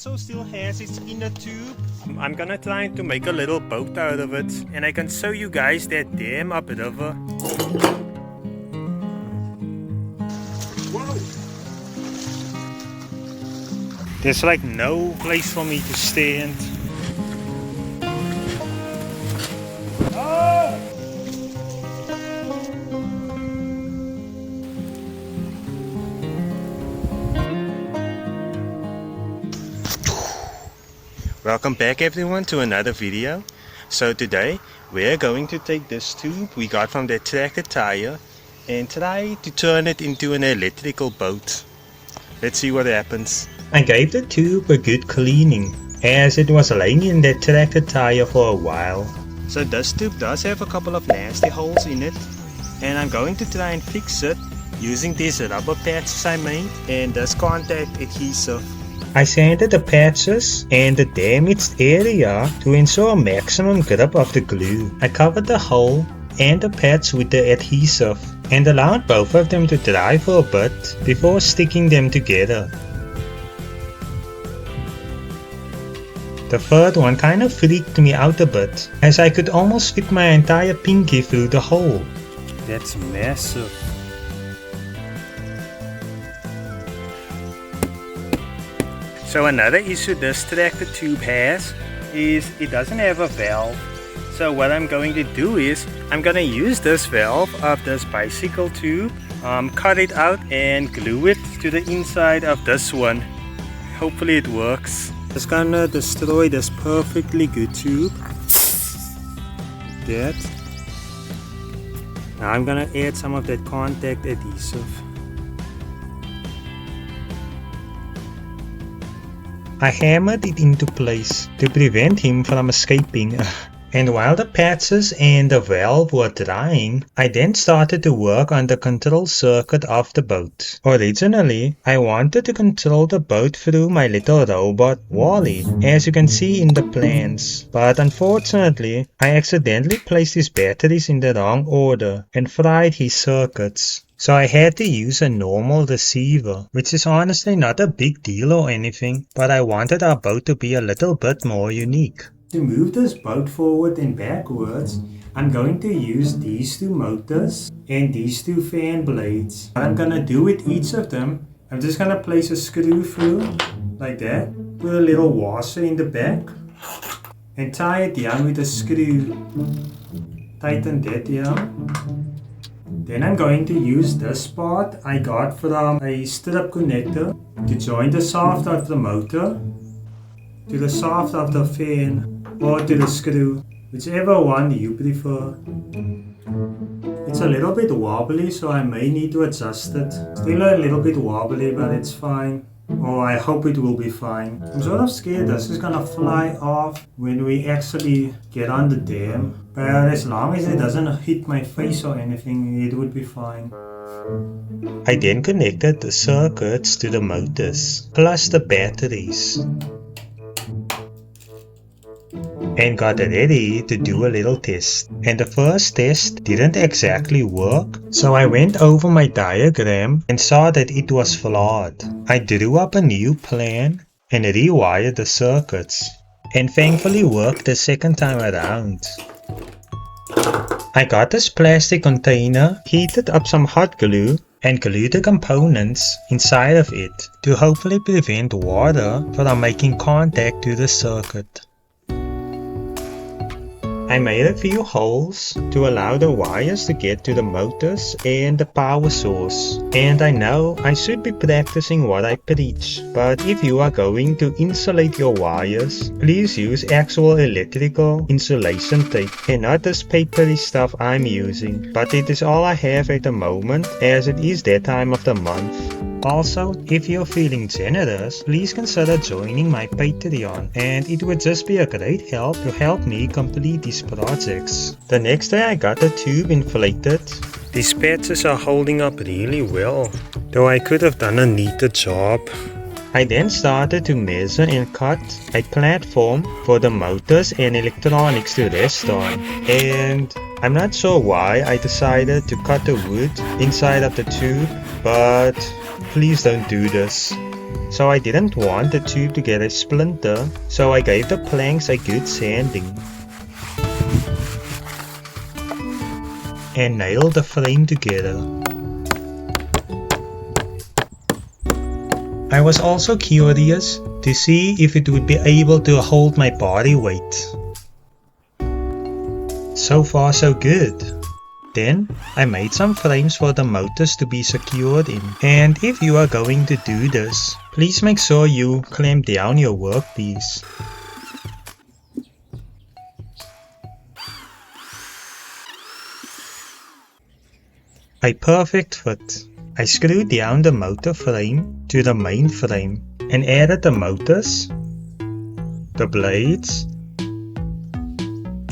also still has its inner tube. I'm gonna try to make a little boat out of it, and I can show you guys that dam up river. Whoa. There's like no place for me to stand. Welcome back everyone to another video. So today we're going to take this tube we got from that tractor tire and try to turn it into an electrical boat. Let's see what happens. I gave the tube a good cleaning as it was laying in that tractor tire for a while. So this tube does have a couple of nasty holes in it, and I'm going to try and fix it using these rubber patches I made and this contact adhesive. I sanded the patches and the damaged area to ensure maximum grip of the glue. I covered the hole and the patch with the adhesive and allowed both of them to dry for a bit before sticking them together. The third one kind of freaked me out a bit, as I could almost fit my entire pinky through the hole. That's massive. So another issue this tractor tube has is it doesn't have a valve. So what I'm going to do is I'm going to use this valve of this bicycle tube, cut it out and glue it to the inside of this one. Hopefully it works. Just gonna destroy this perfectly good tube. That. Now I'm gonna add some of that contact adhesive. I hammered it into place to prevent him from escaping, and while the patches and the valve were drying, I then started to work on the control circuit of the boat. Originally, I wanted to control the boat through my little robot Wally, as you can see in the plans, but unfortunately, I accidentally placed his batteries in the wrong order and fried his circuits. So I had to use a normal receiver, which is honestly not a big deal or anything, but I wanted our boat to be a little bit more unique. To move this boat forward and backwards, I'm going to use these two motors and these two fan blades. What I'm going to do with each of them, I'm just going to place a screw through, like that, put a little washer in the back, and tie it down with a screw. Tighten that down. Then I'm going to use this part I got from a strip connector to join the shaft of the motor to the shaft of the fan or to the screw, whichever one you prefer. It's a little bit wobbly, so I may need to adjust it. Still a little bit wobbly, but it's fine. Or I hope it will be fine. I'm sort of scared this is gonna fly off when we actually get on the dam. But as long as it doesn't hit my face or anything, it would be fine. I then connected the circuits to the motors, plus the batteries, and got ready to do a little test. And the first test didn't exactly work, so I went over my diagram and saw that it was flawed. I drew up a new plan and rewired the circuits, and thankfully worked the second time around. I got this plastic container, heated up some hot glue, and glued the components inside of it to hopefully prevent water from making contact to the circuit. I made a few holes to allow the wires to get to the motors and the power source. And I know I should be practicing what I preach, but if you are going to insulate your wires, please use actual electrical insulation tape and not this papery stuff I'm using. But it is all I have at the moment, as it is that time of the month. Also, if you're feeling generous, please consider joining my Patreon, and it would just be a great help to help me complete these projects. The next day I got the tube inflated. These patches are holding up really well, though I could have done a neater job. I then started to measure and cut a platform for the motors and electronics to rest on, and I'm not sure why I decided to cut the wood inside of the tube, but please don't do this. So I didn't want the tube to get a splinter, so I gave the planks a good sanding and nailed the frame together. I was also curious to see if it would be able to hold my body weight. So far so good. Then I made some frames for the motors to be secured in. And if you are going to do this, please make sure you clamp down your workpiece. A perfect fit. I screwed down the motor frame to the main frame and added the motors, the blades,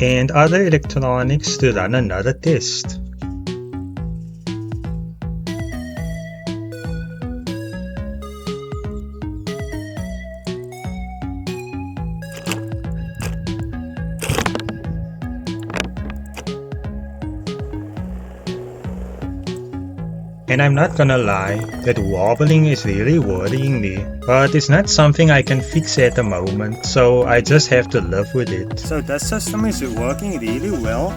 and other electronics to run another test. And I'm not gonna lie, that wobbling is really worrying me, but it's not something I can fix at the moment, so I just have to live with it. So this system is working really well,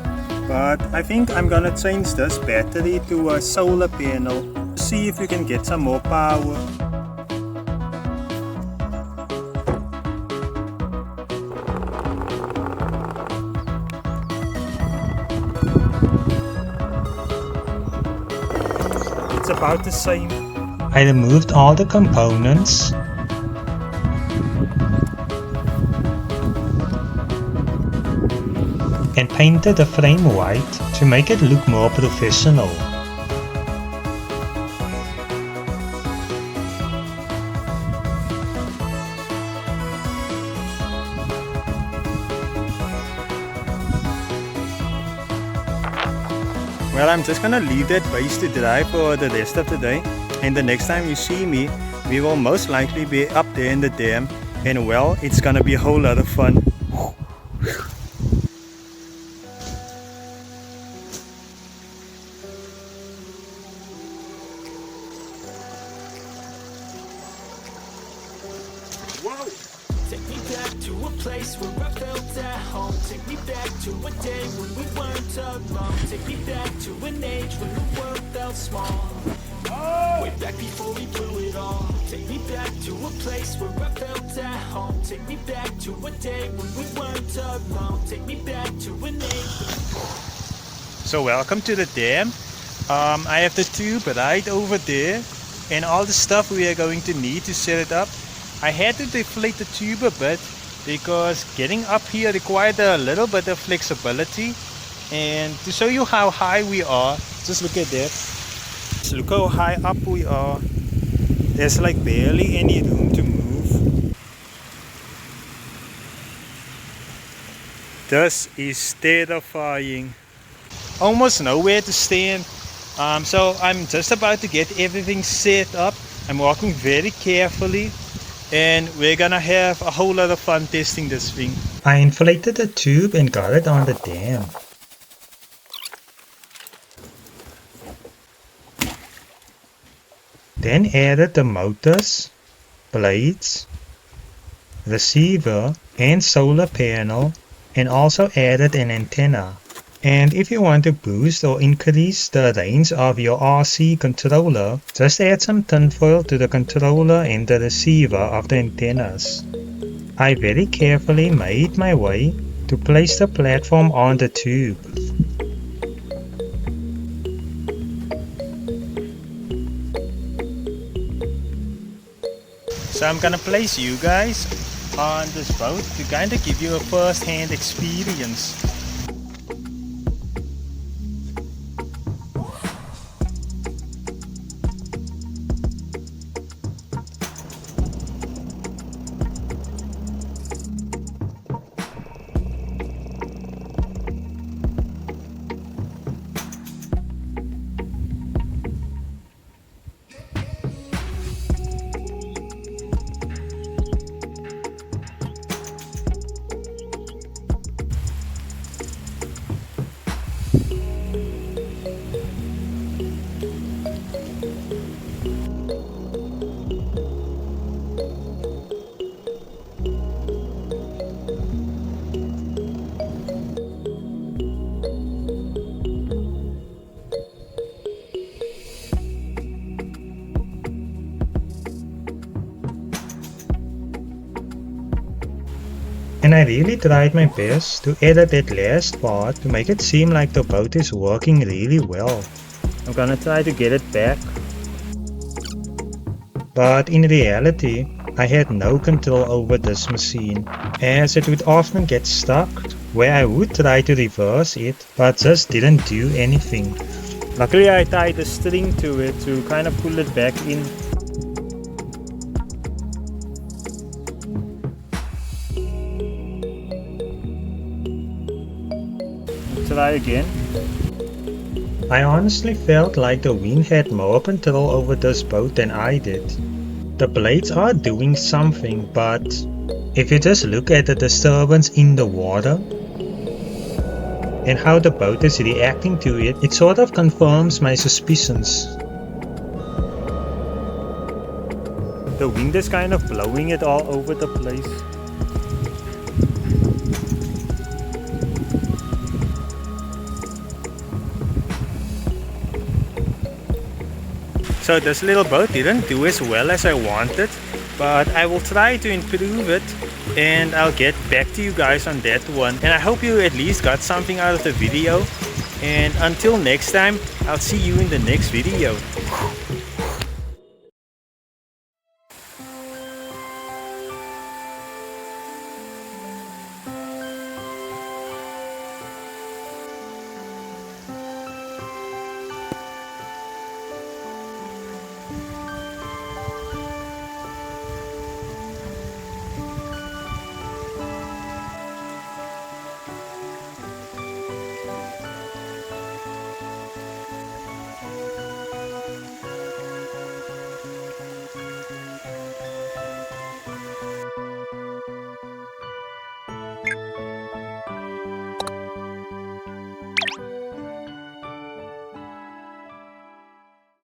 but I think I'm gonna change this battery to a solar panel to see if we can get some more power. About the same. I removed all the components and painted the frame white to make it look more professional. Well, I'm just gonna leave that base to dry for the rest of the day, and the next time you see me, we will most likely be up there in the dam, and well, it's gonna be a whole lot of fun. Whoa! Take me back to a place where I felt at home. Take me back to a day when we weren't alone. Take me back to an age when the world felt small. Way back before we blew it all. Take me back to a place where I felt at home. Take me back to a day when we weren't alone. Take me back to an age. So welcome to the dam. I have the tube right over there and all the stuff we are going to need to set it up. I had to deflate the tube a bit because getting up here required a little bit of flexibility, and to show you how high we are, just look at that. Just look how high up we are. There's like barely any room to move. This is terrifying. Almost nowhere to stand. So I'm just about to get everything set up. I'm walking very carefully, and we're gonna have a whole lot of fun testing this thing. I inflated the tube and got it on the dam. Then added the motors, blades, receiver and solar panel, and also added an antenna. And if you want to boost or increase the range of your RC controller, just add some tinfoil to the controller and the receiver of the antennas. I very carefully made my way to place the platform on the tube. So I'm gonna place you guys on this boat to kind of give you a first-hand experience. And I really tried my best to edit that last part to make it seem like the boat is working really well. I'm gonna try to get it back. But in reality, I had no control over this machine, as it would often get stuck where I would try to reverse it, but just didn't do anything. Luckily I tied a string to it to kind of pull it back in. Try again. I honestly felt like the wind had more control over this boat than I did. The blades are doing something, but if you just look at the disturbance in the water and how the boat is reacting to it, it sort of confirms my suspicions. The wind is kind of blowing it all over the place. So this little boat didn't do as well as I wanted, but I will try to improve it and I'll get back to you guys on that one. And I hope you at least got something out of the video. And until next time, I'll see you in the next video.